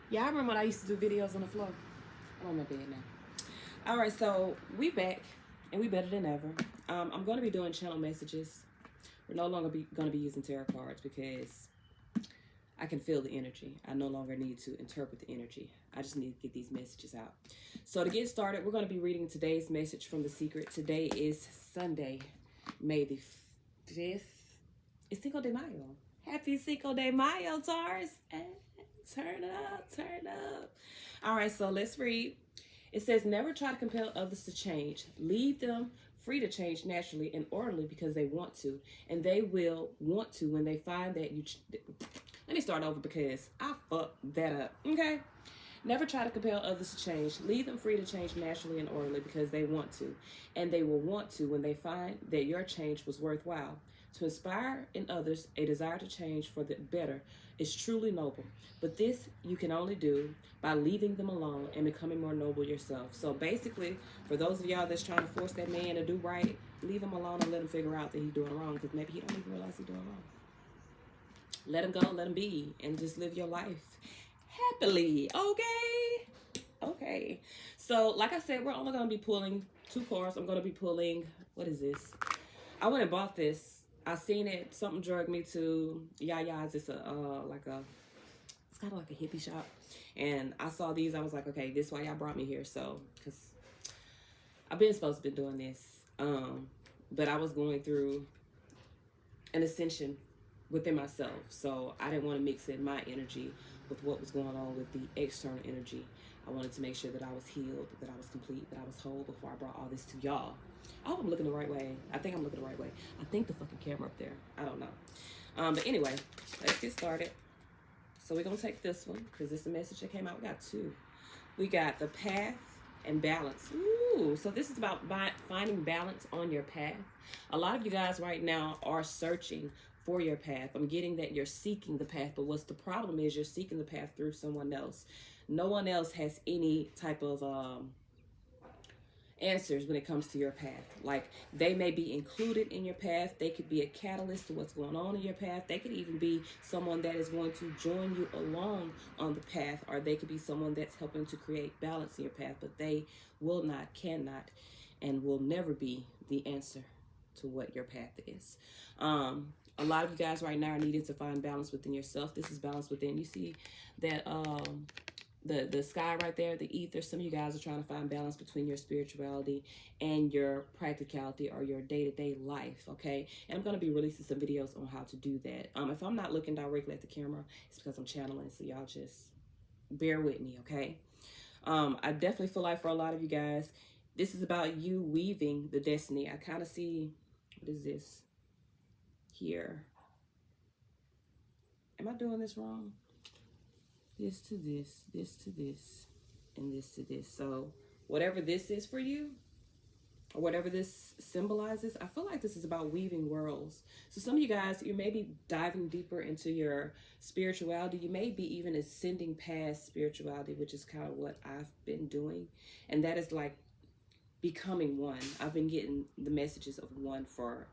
Yeah, I remember when I used to do videos on the floor. I'm on my bed now. All right, so we back, and we better than ever. I'm going to be doing channel messages. We're no longer going to be using tarot cards because I can feel the energy. I no longer need to interpret the energy. I just need to get these messages out. So to get started, we're going to be reading today's message from The Secret. Today is Sunday, May the 5th. It's Cinco de Mayo. Happy Cinco de Mayo, Taurus. Turn up, turn up. All right, so let's read. It says, never try to compel others to change. Leave them free to change naturally and orderly because they want to. And they will want to when they find that you... Let me start over because I fucked that up, okay? Never try to compel others to change. Leave them free to change naturally and orderly because they want to. And they will want to when they find that your change was worthwhile. To inspire in others a desire to change for the better is truly noble. But this you can only do by leaving them alone and becoming more noble yourself. So basically, for those of y'all that's trying to force that man to do right, leave him alone and let him figure out that he's doing wrong, because maybe he don't even realize he's doing wrong. Let him go, let him be, and just live your life happily, okay? Okay. So, like I said, we're only going to be pulling 2 cards. I'm going to be pulling, what is this? I went and bought this. I seen it. Something drugged me to Yaya's. It's it's kind of like a hippie shop. And I saw these. I was like, okay, this is why y'all brought me here. So, because I've been supposed to be doing this. But I was going through an ascension within myself. So I didn't want to mix in my energy with what was going on with the external energy. I wanted to make sure that I was healed, that I was complete, that I was whole before I brought all this to y'all. I hope I'm looking the right way. I think I'm looking the right way. I think the fucking camera up there. I don't know. But anyway, let's get started. So we're going to take this one because it's the message that came out. We got 2. We got the path and balance. Ooh, so this is about finding balance on your path. A lot of you guys right now are searching for your path. I'm getting that you're seeking the path, but what's the problem is you're seeking the path through someone else. No one else has any type of answers when it comes to your path. Like, they may be included in your path. They could be a catalyst to what's going on in your path. They could even be someone that is going to join you along on the path, or they could be someone that's helping to create balance in your path, but they will not, cannot, and will never be the answer to what your path is. A lot of you guys right now are needing to find balance within yourself. This is balance within. You see that the sky right there, the ether. Some of you guys are trying to find balance between your spirituality and your practicality or your day-to-day life, okay? And I'm going to be releasing some videos on how to do that. If I'm not looking directly at the camera, it's because I'm channeling, so y'all just bear with me, okay? I definitely feel like for a lot of you guys, this is about you weaving the destiny. I kind of see, what is this? Here. Am I doing this wrong? This to this, this to this, and this to this. So whatever this is for you, or whatever this symbolizes, I feel like this is about weaving worlds. So some of you guys, you may be diving deeper into your spirituality. You may be even ascending past spirituality, which is kind of what I've been doing. And that is like becoming one. I've been getting the messages of one for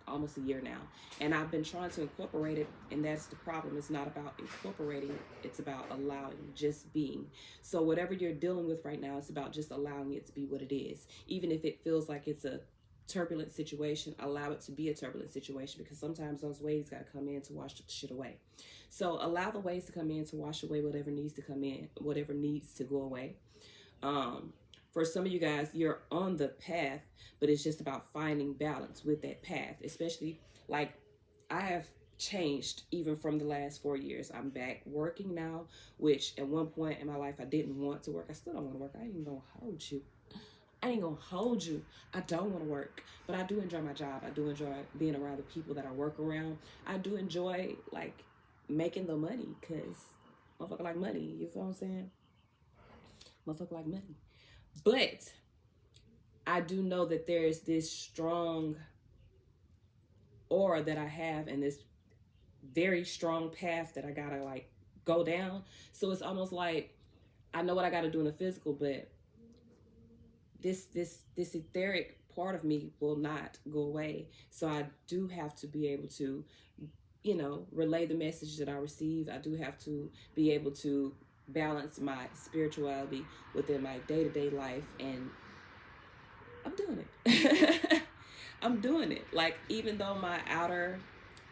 almost a year now, and I've been trying to incorporate it, and that's the problem. It's not about incorporating, it's about allowing, just being. So whatever you're dealing with right now, it's about just allowing it to be what it is. Even if it feels like it's a turbulent situation, allow it to be a turbulent situation, because sometimes those waves got to come in to wash the shit away. So allow the waves to come in to wash away whatever needs to come in, whatever needs to go away. For some of you guys, you're on the path, but it's just about finding balance with that path. Especially, like, I have changed even from the last 4 years. I'm back working now, which at one point in my life I didn't want to work. I still don't want to work. I ain't gonna hold you. I ain't gonna hold you. I don't want to work, but I do enjoy my job. I do enjoy being around the people that I work around. I do enjoy, like, making the money, because motherfucker like money. You feel what I'm saying? Motherfucker like money. But I do know that there is this strong aura that I have, and this very strong path that I gotta, like, go down. So it's almost like I know what I gotta do in the physical, but this etheric part of me will not go away. So I do have to be able to, you know, relay the message that I receive. I do have to be able to balance my spirituality within my day-to-day life, and I'm doing it. I'm doing it. Like, even though my outer,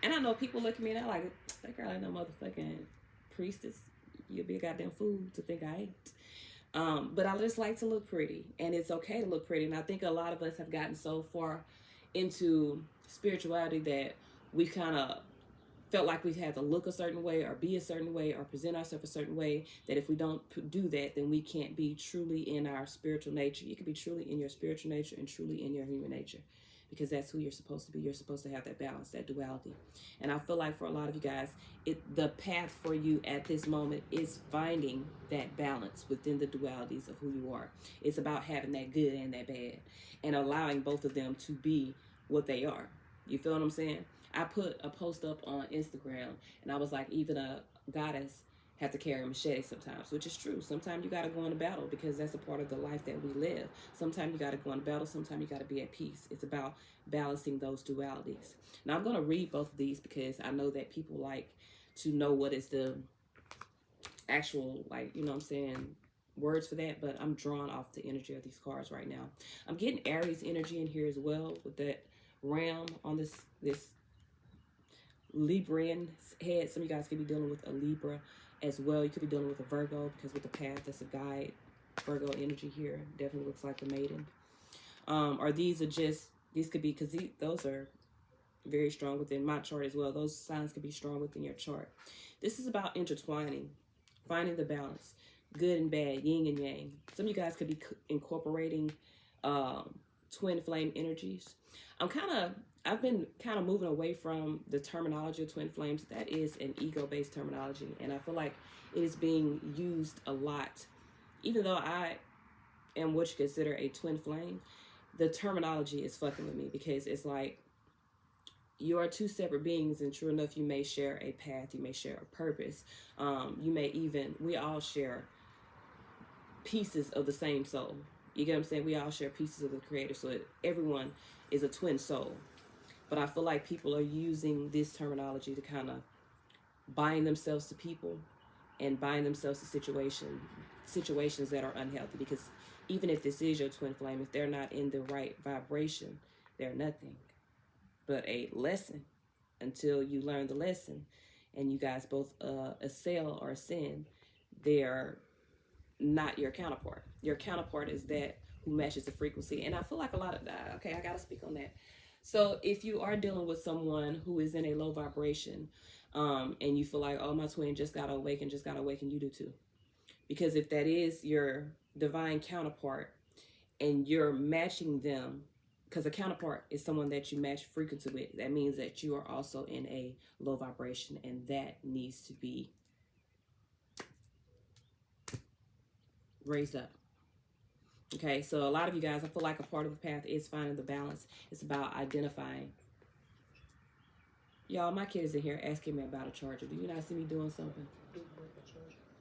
and I know people look at me and they're like, that girl ain't no motherfucking priestess. You'll be a goddamn fool to think I ain't. But I just like to look pretty, and it's okay to look pretty. And I think a lot of us have gotten so far into spirituality that we kind of felt like we had to look a certain way or be a certain way or present ourselves a certain way, that if we don't do that, then we can't be truly in our spiritual nature. You can be truly in your spiritual nature and truly in your human nature, because that's who you're supposed to be. You're supposed to have that balance, that duality. And I feel like for a lot of you guys, the path for you at this moment is finding that balance within the dualities of who you are. It's about having that good and that bad, and allowing both of them to be what they are. You feel what I'm saying? I put a post up on Instagram, and I was like, even a goddess have to carry a machete sometimes, which is true. Sometimes you got to go into battle, because that's a part of the life that we live. Sometimes you got to go into battle. Sometimes you got to be at peace. It's about balancing those dualities. Now, I'm going to read both of these because I know that people like to know what is the actual, like, you know what I'm saying, words for that, but I'm drawn off the energy of these cards right now. I'm getting Aries energy in here as well, with that ram on this Librian head. Some of you guys could be dealing with a Libra as well. You could be dealing with a Virgo, because with the path, that's a guide. Virgo energy here definitely looks like the maiden. Or these could be, because those are very strong within my chart as well. Those signs could be strong within your chart. This is about intertwining, finding the balance, good and bad, yin and yang. Some of you guys could be incorporating twin flame energies. I've been kind of moving away from the terminology of twin flames. That is an ego-based terminology, and I feel like it is being used a lot. Even though I am what you consider a twin flame, the terminology is fucking with me, because it's like you are two separate beings, and true enough, you may share a path, you may share a purpose. We all share pieces of the same soul. You get what I'm saying? We all share pieces of the Creator, so everyone is a twin soul. But I feel like people are using this terminology to kind of bind themselves to people and bind themselves to situations that are unhealthy. Because even if this is your twin flame, if they're not in the right vibration, they're nothing but a lesson until you learn the lesson and you guys both excel or ascend. They're not your counterpart. Your counterpart is that who matches the frequency. And I feel like a lot of that, okay, I got to speak on that. So if you are dealing with someone who is in a low vibration, and you feel like, oh, my twin just got awakened, you do too. Because if that is your divine counterpart and you're matching them, because a counterpart is someone that you match frequency with, that means that you are also in a low vibration, and that needs to be raised up. Okay, so a lot of you guys, I feel like a part of the path is finding the balance. It's about identifying. Y'all, my kid is in here asking me about a charger. Do you not see me doing something?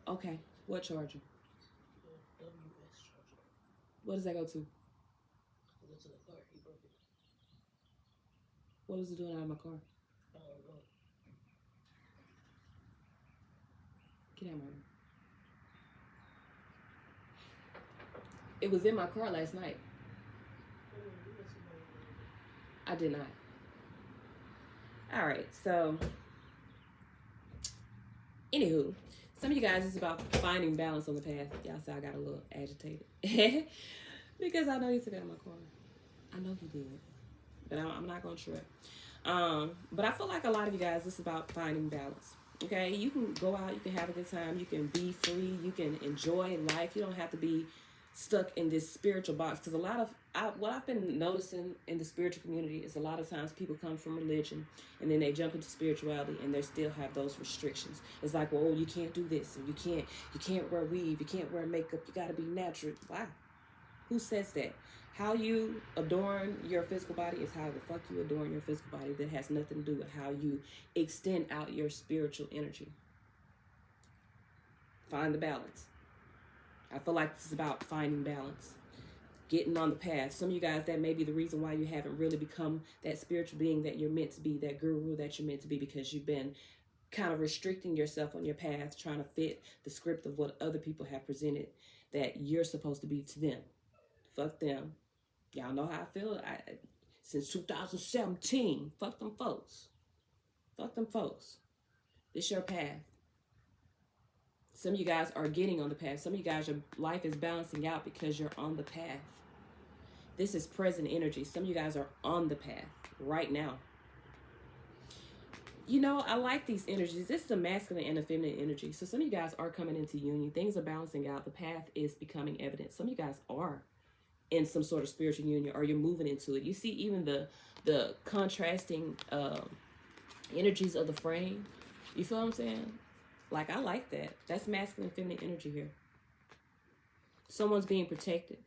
Okay, what charger? WS charger. What does that go to? It goes to the car. He broke it. What was it doing out of my car? I don't know. Get out of my room. It was in my car last night. I did not. All right, so anywho, some of you guys, it's about finding balance on the path. Y'all say I got a little agitated because I know he took it out of my car. I know he did, but I'm not gonna trip. But I feel like a lot of you guys, it's about finding balance. Okay, you can go out, you can have a good time, you can be free, you can enjoy life. You don't have to be stuck in this spiritual box, because what I've been noticing in the spiritual community is a lot of times people come from religion and then they jump into spirituality and they still have those restrictions. It's like, well, you can't do this, and you can't wear weave, you can't wear makeup, you got to be natural. Why? Who says that? How you adorn your physical body is how the fuck you adorn your physical body. That has nothing to do with how you extend out your spiritual energy. Find the balance. I feel like this is about finding balance, getting on the path. Some of you guys, that may be the reason why you haven't really become that spiritual being that you're meant to be, that guru that you're meant to be, because you've been kind of restricting yourself on your path, trying to fit the script of what other people have presented that you're supposed to be to them. Fuck them. Y'all know how I feel. Since 2017, fuck them folks. Fuck them folks. This your path. Some of you guys are getting on the path. Some of you guys, your life is balancing out because you're on the path. This is present energy. Some of you guys are on the path right now. You know, I like these energies. This is a masculine and a feminine energy. So some of you guys are coming into union. Things are balancing out. The path is becoming evident. Some of you guys are in some sort of spiritual union, or you're moving into it. You see even the contrasting energies of the frame. You feel what I'm saying? Like, I like that. That's masculine and feminine energy here. Someone's being protected.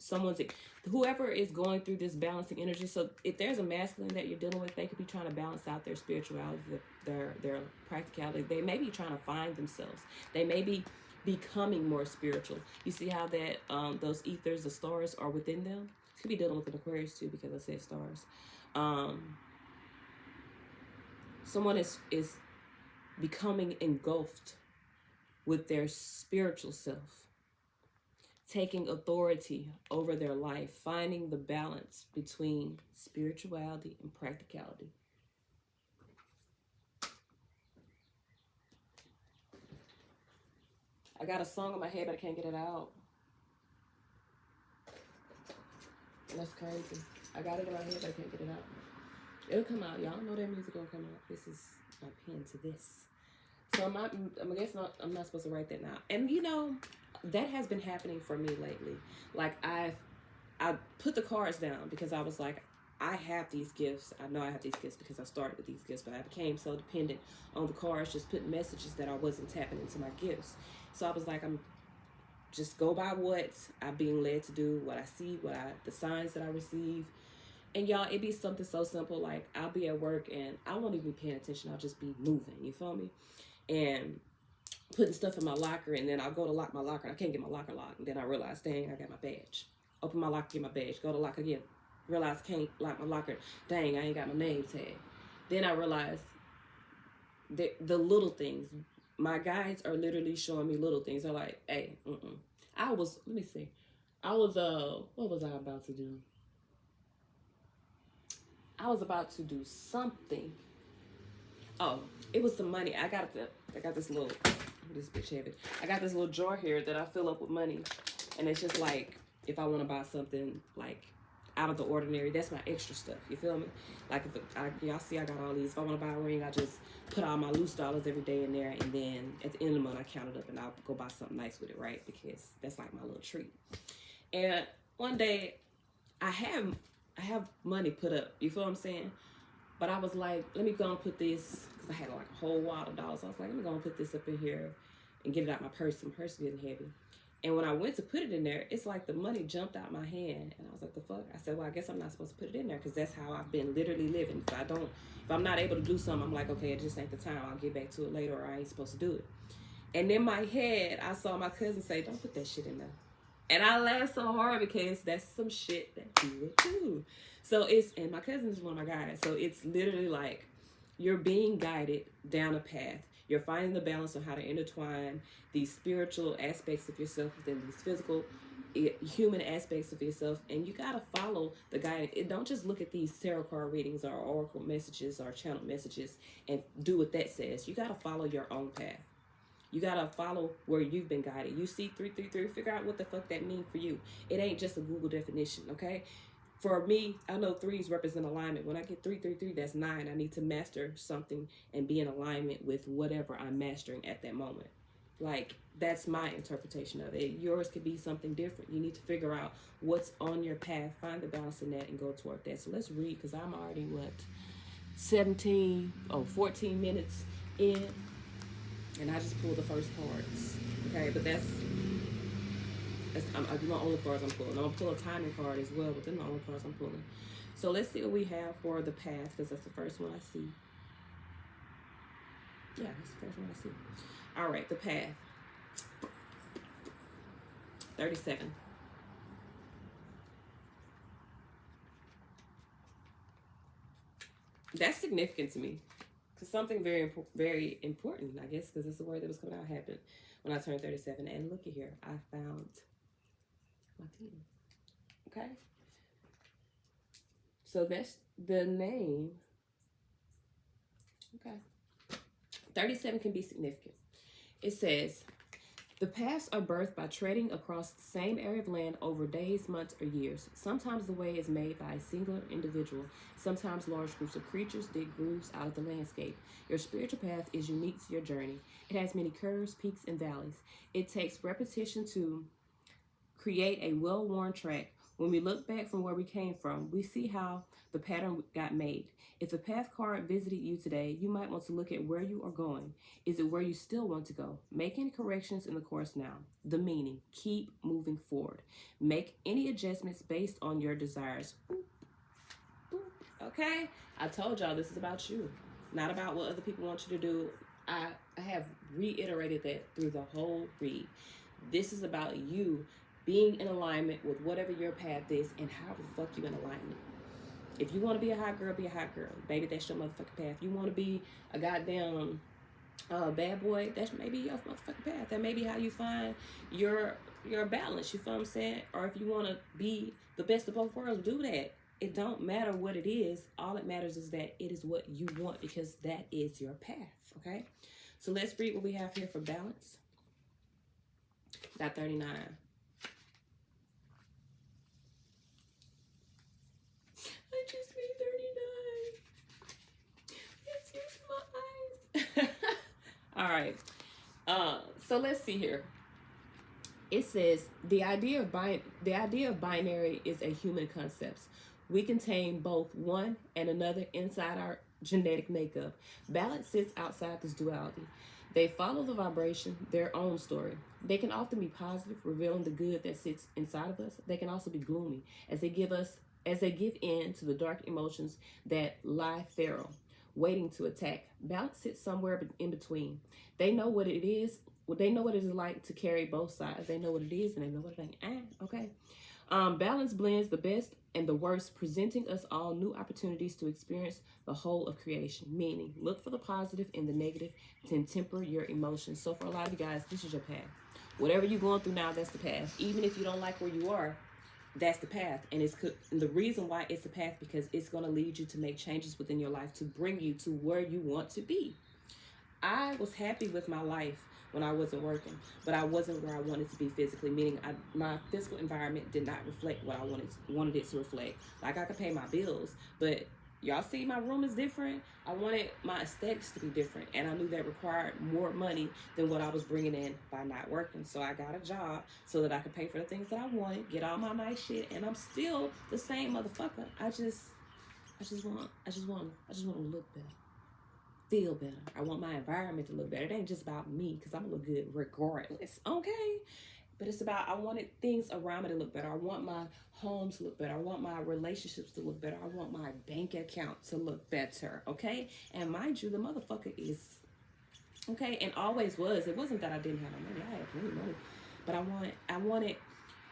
Whoever is going through this balancing energy. So if there's a masculine that you're dealing with, they could be trying to balance out their spirituality, their practicality. They may be trying to find themselves. They may be becoming more spiritual. You see how that those ethers, the stars, are within them? You could be dealing with an Aquarius too, because I said stars. Someone is becoming engulfed with their spiritual self, taking authority over their life, finding the balance between spirituality and practicality. I got a song in my head, but I can't get it out. That's crazy. I got it in my head, but I can't get it out. It'll come out. Y'all know that music gonna come out. This is my pen to this. So I'm not supposed to write that now. And you know, that has been happening for me lately. Like I put the cards down because I was like, I have these gifts. I know I have these gifts because I started with these gifts, but I became so dependent on the cards, just putting messages that I wasn't tapping into my gifts. So I was like, I'm just go by what I'm being led to do, what I see, the signs that I receive. And y'all, it'd be something so simple, like I'll be at work and I won't even be paying attention. I'll just be moving, you feel me? And putting stuff in my locker, and then I'll go to lock my locker. I can't get my locker locked. And then I realize, dang, I got my badge. Open my locker, get my badge. Go to lock again. Realize I can't lock my locker. Dang, I ain't got my name tag. Then I realized the little things. My guides are literally showing me little things. They're like, hey, what was I about to do? I was about to do something. Oh, it was some money. I got this bitch heavy. I got this little drawer here that I fill up with money. And it's just like, if I want to buy something like out of the ordinary, that's my extra stuff. You feel me? Like y'all see I got all these. If I want to buy a ring, I just put all my loose dollars every day in there, and then at the end of the month I count it up and I'll go buy something nice with it, right? Because that's like my little treat. And one day I have money put up. You feel what I'm saying? But I was like, let me go and put this, because I had like a whole wad of dollars. I was like, let me go and put this up in here and get it out my purse. My purse is getting heavy. And when I went to put it in there, it's like the money jumped out my hand. And I was like, the fuck? I said, well, I guess I'm not supposed to put it in there, because that's how I've been literally living. If I'm not able to do something, I'm like, okay, it just ain't the time. I'll get back to it later, or I ain't supposed to do it. And in my head, I saw my cousin say, don't put that shit in there. And I laughed so hard because that's some shit that you would do. So and my cousin is one of my guys. So it's literally like you're being guided down a path. You're finding the balance on how to intertwine these spiritual aspects of yourself within these physical, human aspects of yourself. And you got to follow the guidance. Don't just look at these tarot card readings or oracle messages or channel messages and do what that says. You got to follow your own path. You got to follow where you've been guided. You see 333, figure out what the fuck that means for you. It ain't just a Google definition, okay? For me, I know threes represent alignment. When I get 333, that's 9. I need to master something and be in alignment with whatever I'm mastering at that moment. Like, that's my interpretation of it. Yours could be something different. You need to figure out what's on your path, find the balance in that, and go toward that. So let's read, because I'm already, 14 minutes in. And I just pulled the first cards. Okay, but that's the only cards I'm pulling. I'm going to pull a timing card as well, but they're the only cards I'm pulling. So let's see what we have for the path, because that's the first one I see. Yeah, that's the first one I see. All right, the path. 37. That's significant to me. Because something very important, I guess, because it's the word that was coming out, happened when I turned 37. And look at here, I found my team. Okay? So that's the name. Okay. 37 can be significant. It says, the paths are birthed by treading across the same area of land over days, months, or years. Sometimes the way is made by a singular individual. Sometimes large groups of creatures dig grooves out of the landscape. Your spiritual path is unique to your journey. It has many curves, peaks, and valleys. It takes repetition to create a well-worn track. When we look back from where we came from, we see how the pattern got made. If the path card visited you today, you might want to look at where you are going. Is it where you still want to go? Make any corrections in the course now. The meaning, keep moving forward. Make any adjustments based on your desires. Boop, boop. Okay? I told y'all this is about you, not about what other people want you to do. I have reiterated that through the whole read. This is about you being in alignment with whatever your path is and how the fuck you in alignment. If you want to be a hot girl, be a hot girl. Baby, that's your motherfucking path. You want to be a goddamn bad boy, that's maybe your motherfucking path. That may be how you find your balance, you feel what I'm saying? Or if you want to be the best of both worlds, do that. It don't matter what it is. All it matters is that it is what you want, because that is your path, okay? So let's read what we have here for balance. Got 39. I just made 39. Excuse my eyes. All right. So let's see here. It says the idea of binary is a human concept. We contain both one and another inside our genetic makeup. Balance sits outside this duality. They follow the vibration, their own story. They can often be positive, revealing the good that sits inside of us. They can also be gloomy as they give in to the dark emotions that lie feral, waiting to attack. Balance sits somewhere in between. They know what it is. They know what it is like to carry both sides. They know what it is and they know what it ain't. Okay. Balance blends the best and the worst, presenting us all new opportunities to experience the whole of creation. Meaning, look for the positive and the negative to temper your emotions. So for a lot of you guys, this is your path. Whatever you're going through now, that's the path. Even if you don't like where you are, that's the path. And the reason why it's the path, because it's going to lead you to make changes within your life to bring you to where you want to be. I was happy with my life when I wasn't working, but I wasn't where I wanted to be physically, meaning my physical environment did not reflect what I wanted it to reflect. Like, I could pay my bills, but y'all see my room is different. I wanted my aesthetics to be different, and I knew that required more money than what I was bringing in by not working. So I got a job so that I could pay for the things that I wanted, get all my nice shit, and I'm still the same motherfucker. I just want to look better, feel better. I want my environment to look better. It ain't just about me, because I'm gonna look good regardless, okay? But it's about, I wanted things around me to look better. I want my home to look better. I want my relationships to look better. I want my bank account to look better, okay? And mind you, the motherfucker is, okay, and always was. It wasn't that I didn't have no money. I had plenty of money. But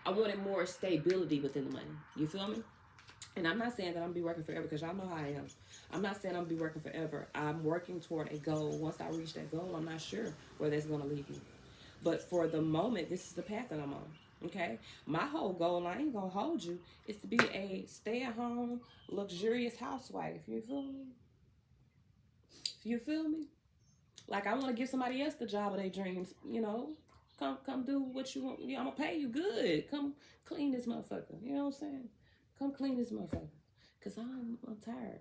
I wanted more stability within the money. You feel me? And I'm not saying that I'm gonna be working forever, because y'all know how I am. I'm not saying I'm gonna be working forever. I'm working toward a goal. Once I reach that goal, I'm not sure where that's gonna lead me. But for the moment, this is the path that I'm on. Okay? My whole goal, and I ain't gonna hold you, is to be a stay-at-home, luxurious housewife. You feel me? You feel me? Like, I want to give somebody else the job of their dreams. You know, come do what you want. Yeah, I'm gonna pay you good. Come clean this motherfucker. You know what I'm saying? Come clean this motherfucker. Because I'm tired.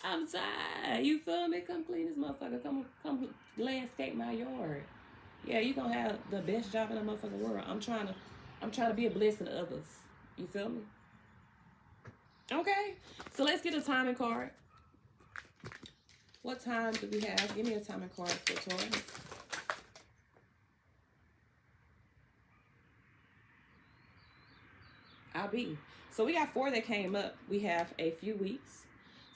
I'm tired. You feel me? Come clean this motherfucker. Come landscape my yard. Yeah, you gonna have the best job in the motherfucking world. I'm trying to be a blessing to others. You feel me? Okay. So let's get a timing card. What time do we have? Give me a timing card for Taurus. I'll be. So we got 4 that came up. We have a few weeks.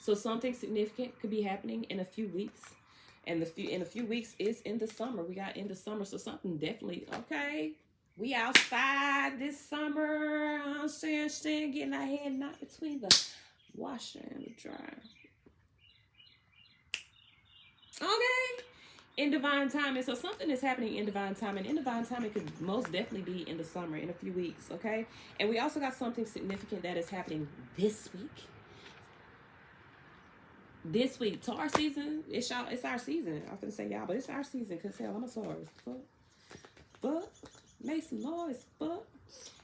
So something significant could be happening in a few weeks. And in a few weeks is in the summer. We got in the summer. So something definitely, okay. We outside this summer. I'm saying, getting our head knocked between the washer and the dryer. Okay? In divine timing. So something is happening in divine timing. In divine timing could most definitely be in the summer, in a few weeks, okay? And we also got something significant that is happening this week. This week, Taurus season, it's our season. I was gonna say y'all, but it's our season, cause hell, I'm a Taurus. Fuck, make some noise, fuck.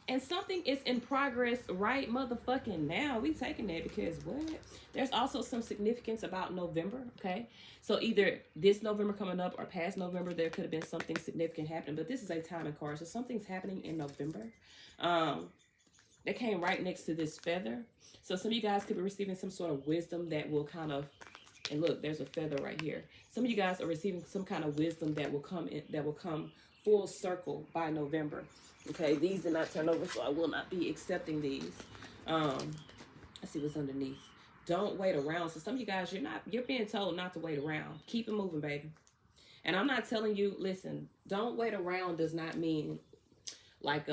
And something is in progress right motherfucking now. We taking that because what? There's also some significance about November, okay? So either this November coming up or past November, there could have been something significant happening. But this is a timing card, so something's happening in November. That came right next to this feather. So some of you guys could be receiving some sort of wisdom that will kind of, and look, there's a feather right here. Some of you guys are receiving some kind of wisdom that will come in, that will come full circle by November. Okay, these did not turn over, so I will not be accepting these. Let's see what's underneath. Don't wait around. So some of you guys, you're being told not to wait around. Keep it moving, baby. And I'm not telling you, listen, don't wait around does not mean like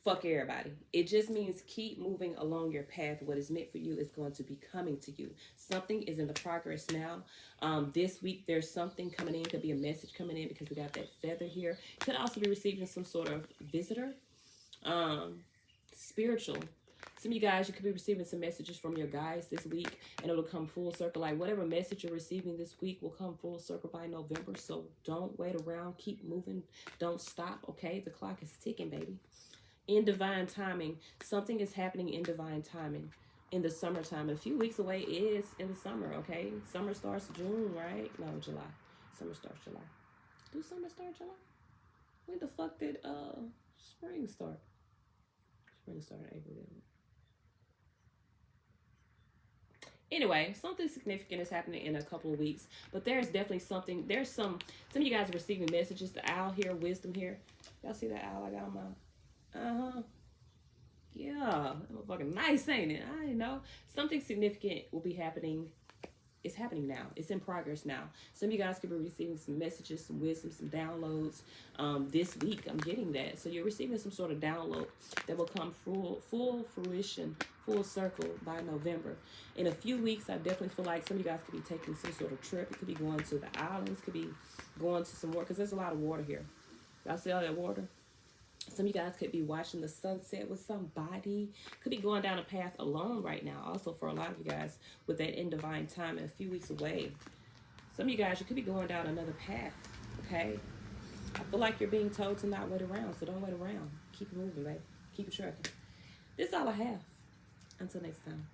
fuck everybody. It just means keep moving along your path. What is meant for you is going to be coming to you. Something is in the progress now. This week there's something coming in. Could be a message coming in because we got that feather here. Could also be receiving some sort of visitor. Spiritual. Some of you guys, you could be receiving some messages from your guides this week, and it'll come full circle. Like whatever message you're receiving this week will come full circle by November. So don't wait around. Keep moving. Don't stop. Okay, the clock is ticking, baby. In divine timing, something is happening in divine timing in the summertime. A few weeks away is in the summer, okay? Summer starts June, right? No, July. Summer starts July. Do summer start July? When the fuck did spring start? Spring started April, didn't it? Anyway, something significant is happening in a couple of weeks. But there's definitely something. There's some of you guys are receiving messages. The owl here, wisdom here. Y'all see that owl I got on my... Yeah, fucking nice, ain't it? I know. Something significant will be happening. It's happening now. It's in progress now. Some of you guys could be receiving some messages, some wisdom, some downloads. This week, I'm getting that. So you're receiving some sort of download that will come full fruition, full circle by November. In a few weeks, I definitely feel like some of you guys could be taking some sort of trip. It could be going to the islands, could be going to some water, because there's a lot of water here. Y'all see all that water? Some of you guys could be watching the sunset with somebody. Could be going down a path alone right now. Also, for a lot of you guys, with that in divine time and a few weeks away. Some of you guys, you could be going down another path, okay? I feel like you're being told to not wait around, so don't wait around. Keep it moving, baby. Keep it trucking. This is all I have. Until next time.